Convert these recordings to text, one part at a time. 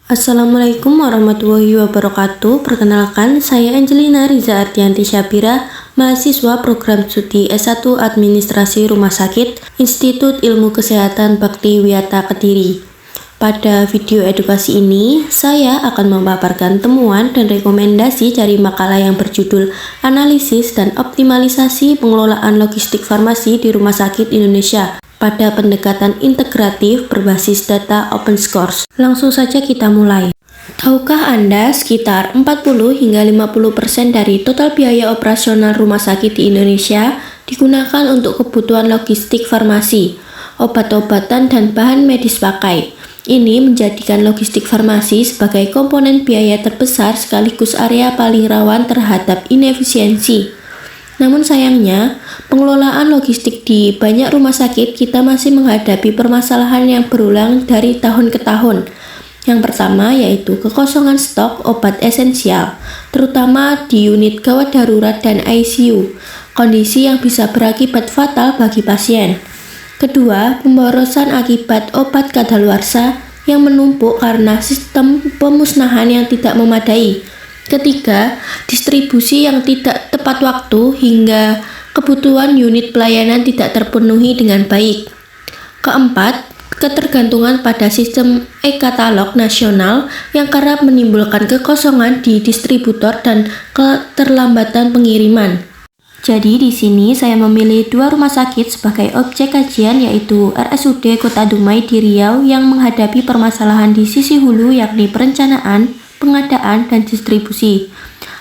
Assalamualaikum warahmatullahi wabarakatuh. Perkenalkan, saya Angelina Riza Ardianti Syabira, mahasiswa program studi S1 Administrasi Rumah Sakit, Institut Ilmu Kesehatan Bakti Wiyata Kediri. Pada video edukasi ini, saya akan memaparkan temuan dan rekomendasi dari makalah yang berjudul Analisis dan Optimalisasi Pengelolaan Logistik Farmasi di Rumah Sakit Indonesia pada pendekatan integratif berbasis data open source. Langsung saja kita mulai. Tahukah Anda sekitar 40 hingga 50% dari total biaya operasional rumah sakit di Indonesia digunakan untuk kebutuhan logistik farmasi, obat-obatan dan bahan medis pakai. Ini menjadikan logistik farmasi sebagai komponen biaya terbesar sekaligus area paling rawan terhadap inefisiensi. Namun sayangnya, pengelolaan logistik di banyak rumah sakit kita masih menghadapi permasalahan yang berulang dari tahun ke tahun. Yang pertama yaitu kekosongan stok obat esensial, terutama di unit gawat darurat dan ICU, kondisi yang bisa berakibat fatal bagi pasien. Kedua, pemborosan akibat obat kadaluarsa yang menumpuk karena sistem pemusnahan yang tidak memadai. Ketiga, distribusi yang tidak tepat waktu hingga kebutuhan unit pelayanan tidak terpenuhi dengan baik. Keempat, ketergantungan pada sistem e-katalog nasional yang kerap menimbulkan kekosongan di distributor dan keterlambatan pengiriman. Jadi di sini saya memilih dua rumah sakit sebagai objek kajian, yaitu RSUD Kota Dumai di Riau yang menghadapi permasalahan di sisi hulu yakni perencanaan, pengadaan, dan distribusi,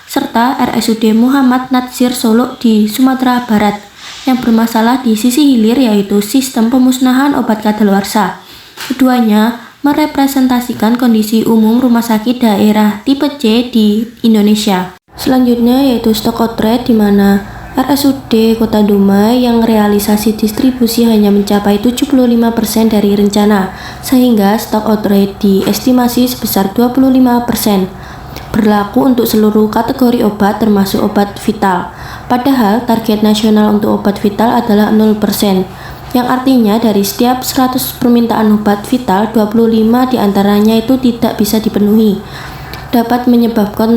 serta RSUD Muhammad Natsir Solo di Sumatera Barat yang bermasalah di sisi hilir yaitu sistem pemusnahan obat kadaluarsa. Keduanya merepresentasikan kondisi umum rumah sakit daerah tipe C di Indonesia. Selanjutnya yaitu stok outrate, di mana RSUD Kota Dumai yang realisasi distribusi hanya mencapai 75% dari rencana, sehingga stok outrate diestimasi sebesar 25%. Berlaku untuk seluruh kategori obat termasuk obat vital. Padahal target nasional untuk obat vital adalah 0%, yang artinya dari setiap 100 permintaan obat vital, 25 diantaranya itu tidak bisa dipenuhi. Dapat menyebabkan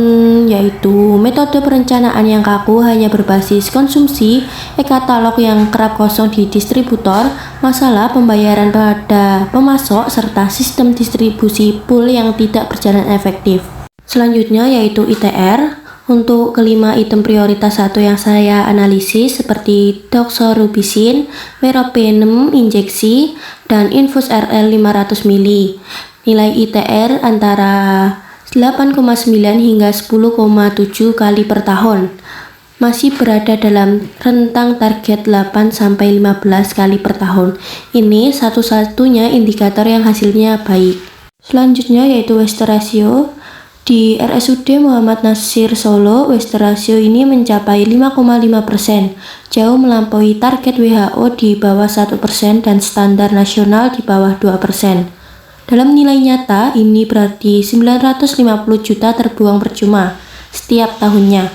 yaitu metode perencanaan yang kaku hanya berbasis konsumsi, e-katalog yang kerap kosong di distributor, masalah pembayaran pada pemasok, serta sistem distribusi pool yang tidak berjalan efektif. Selanjutnya yaitu ITR. Untuk kelima item prioritas 1 yang saya analisis seperti doxorubicin, meropenem injeksi, dan infus RL 500 ml. Nilai ITR antara 8,9 hingga 10,7 kali per tahun. Masih berada dalam rentang target 8-15 kali per tahun. Ini satu-satunya indikator yang hasilnya baik. Selanjutnya yaitu waste ratio. Di RSUD Muhammad Natsir Solo, waste ratio ini mencapai 5,5%, jauh melampaui target WHO di bawah 1% dan standar nasional di bawah 2%. Dalam nilai nyata, ini berarti 950 juta terbuang percuma setiap tahunnya.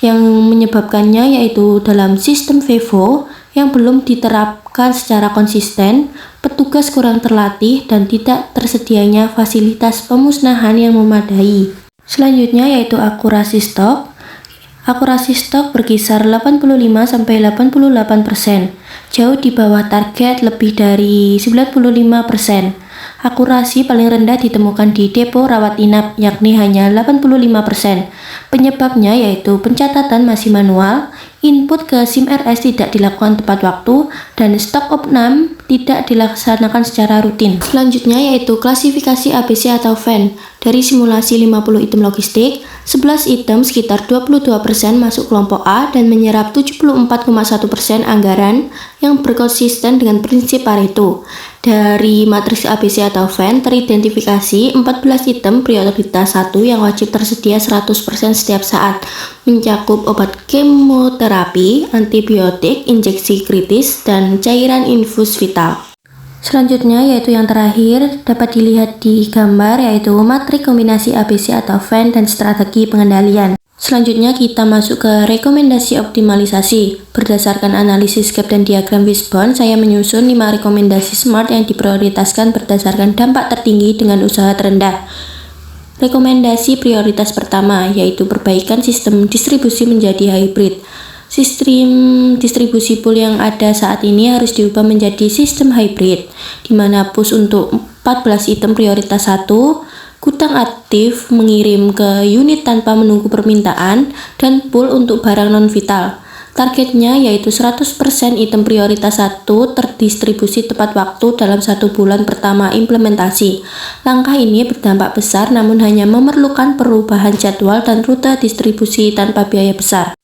Yang menyebabkannya yaitu dalam sistem VEVO yang belum diterapkan secara konsisten, petugas kurang terlatih, dan tidak tersedianya fasilitas pemusnahan yang memadai. Selanjutnya yaitu akurasi stok. Akurasi stok berkisar 85-88%, jauh di bawah target lebih dari 95%. Akurasi paling rendah ditemukan di depo rawat inap, yakni hanya 85%. Penyebabnya yaitu pencatatan masih manual, input ke SIM RS tidak dilakukan tepat waktu, dan stok opnam tidak dilaksanakan secara rutin. Selanjutnya yaitu klasifikasi ABC atau VAN. Dari simulasi 50 item logistik, 11 item sekitar 22% masuk kelompok A dan menyerap 74,1% anggaran yang berkonsisten dengan prinsip Pareto. Dari matriks ABC atau VAN teridentifikasi 14 item prioritas 1 yang wajib tersedia 100% setiap saat, mencakup obat kemoterapi, antibiotik, injeksi kritis, dan cairan infus vital. Selanjutnya yaitu yang terakhir dapat dilihat di gambar, yaitu matriks kombinasi ABC atau VAN dan strategi pengendalian. Selanjutnya kita masuk ke rekomendasi optimalisasi. Berdasarkan analisis gap dan diagram wishbone, saya menyusun 5 rekomendasi SMART yang diprioritaskan berdasarkan dampak tertinggi dengan usaha terendah. Rekomendasi prioritas pertama yaitu perbaikan sistem distribusi menjadi hybrid. Sistem distribusi pool yang ada saat ini harus diubah menjadi sistem hybrid, di mana push untuk 14 item prioritas 1, gudang aktif mengirim ke unit tanpa menunggu permintaan, dan pool untuk barang non-vital. Targetnya yaitu 100% item prioritas 1 terdistribusi tepat waktu dalam 1 bulan pertama implementasi. Langkah ini berdampak besar namun hanya memerlukan perubahan jadwal dan rute distribusi tanpa biaya besar.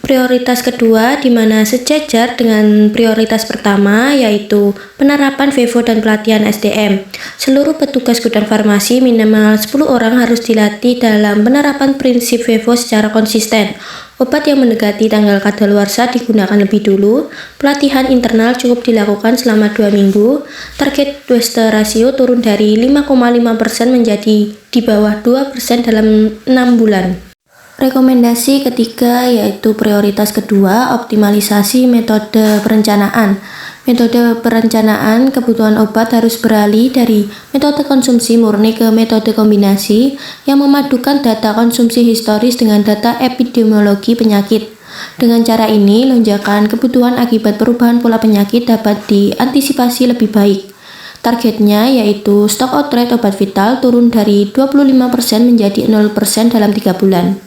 Prioritas kedua di mana sejajar dengan prioritas pertama yaitu penerapan VEVO dan pelatihan SDM. Seluruh petugas gudang farmasi minimal 10 orang harus dilatih dalam penerapan prinsip VEVO secara konsisten. Obat yang mendekati tanggal kadaluarsa digunakan lebih dulu. Pelatihan internal cukup dilakukan selama 2 minggu. Target waste ratio turun dari 5,5% menjadi di bawah 2% dalam 6 bulan. Rekomendasi ketiga yaitu prioritas kedua, optimalisasi metode perencanaan. Metode perencanaan kebutuhan obat harus beralih dari metode konsumsi murni ke metode kombinasi yang memadukan data konsumsi historis dengan data epidemiologi penyakit. Dengan cara ini, lonjakan kebutuhan akibat perubahan pola penyakit dapat diantisipasi lebih baik. Targetnya yaitu stok outright obat vital turun dari 25% menjadi 0% dalam 3 bulan.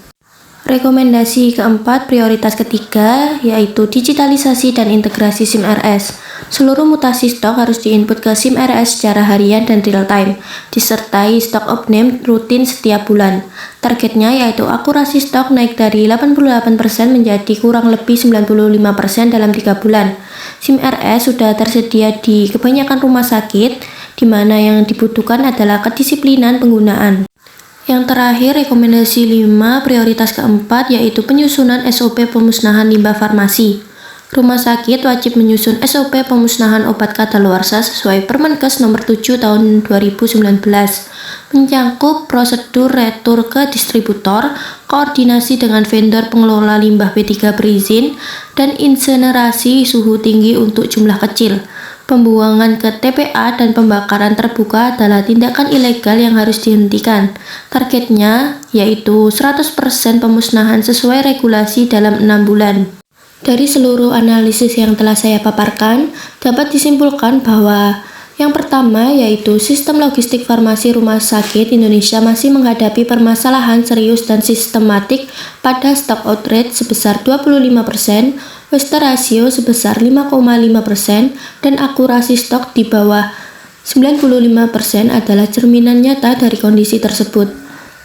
Rekomendasi keempat, prioritas ketiga, yaitu digitalisasi dan integrasi SIM RS. Seluruh mutasi stok harus diinput ke SIM RS secara harian dan real time, disertai stok update rutin setiap bulan. Targetnya yaitu akurasi stok naik dari 88% menjadi kurang lebih 95% dalam 3 bulan. SIM RS sudah tersedia di kebanyakan rumah sakit, di mana yang dibutuhkan adalah kedisiplinan penggunaan. Yang terakhir, rekomendasi 5, prioritas keempat, yaitu penyusunan SOP pemusnahan limbah farmasi. Rumah sakit wajib menyusun SOP pemusnahan obat kadaluarsa sesuai Permenkes nomor 7 tahun 2019, menyangkut prosedur retur ke distributor, koordinasi dengan vendor pengelola limbah B3 berizin, dan insenerasi suhu tinggi untuk jumlah kecil. Pembuangan ke TPA dan pembakaran terbuka adalah tindakan ilegal yang harus dihentikan. Targetnya yaitu 100% pemusnahan sesuai regulasi dalam 6 bulan. Dari seluruh analisis yang telah saya paparkan, dapat disimpulkan bahwa yang pertama yaitu sistem logistik farmasi rumah sakit Indonesia masih menghadapi permasalahan serius dan sistematik pada stock out rate sebesar 25%, waste ratio sebesar 5,5%, dan akurasi stok di bawah 95% adalah cerminan nyata dari kondisi tersebut.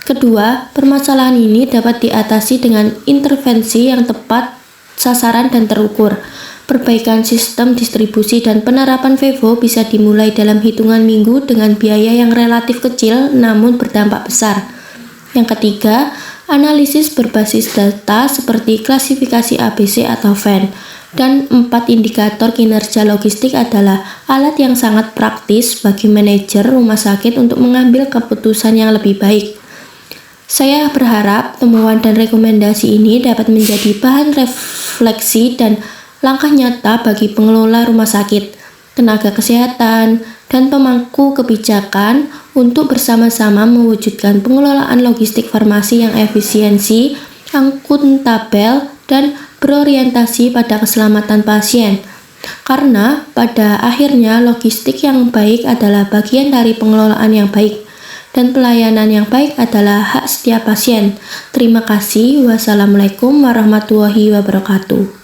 Kedua, permasalahan ini dapat diatasi dengan intervensi yang tepat sasaran dan terukur. Perbaikan sistem distribusi dan penerapan VEVO bisa dimulai dalam hitungan minggu dengan biaya yang relatif kecil namun berdampak besar. Yang ketiga, analisis berbasis data seperti klasifikasi ABC atau Venn dan 4 indikator kinerja logistik adalah alat yang sangat praktis bagi manajer rumah sakit untuk mengambil keputusan yang lebih baik. Saya berharap temuan dan rekomendasi ini dapat menjadi bahan refleksi dan langkah nyata bagi pengelola rumah sakit, tenaga kesehatan, dan pemangku kebijakan untuk bersama-sama mewujudkan pengelolaan logistik farmasi yang efisiensi, akuntabel, dan berorientasi pada keselamatan pasien. Karena pada akhirnya logistik yang baik adalah bagian dari pengelolaan yang baik, dan pelayanan yang baik adalah hak setiap pasien. Terima kasih. Wassalamualaikum warahmatullahi wabarakatuh.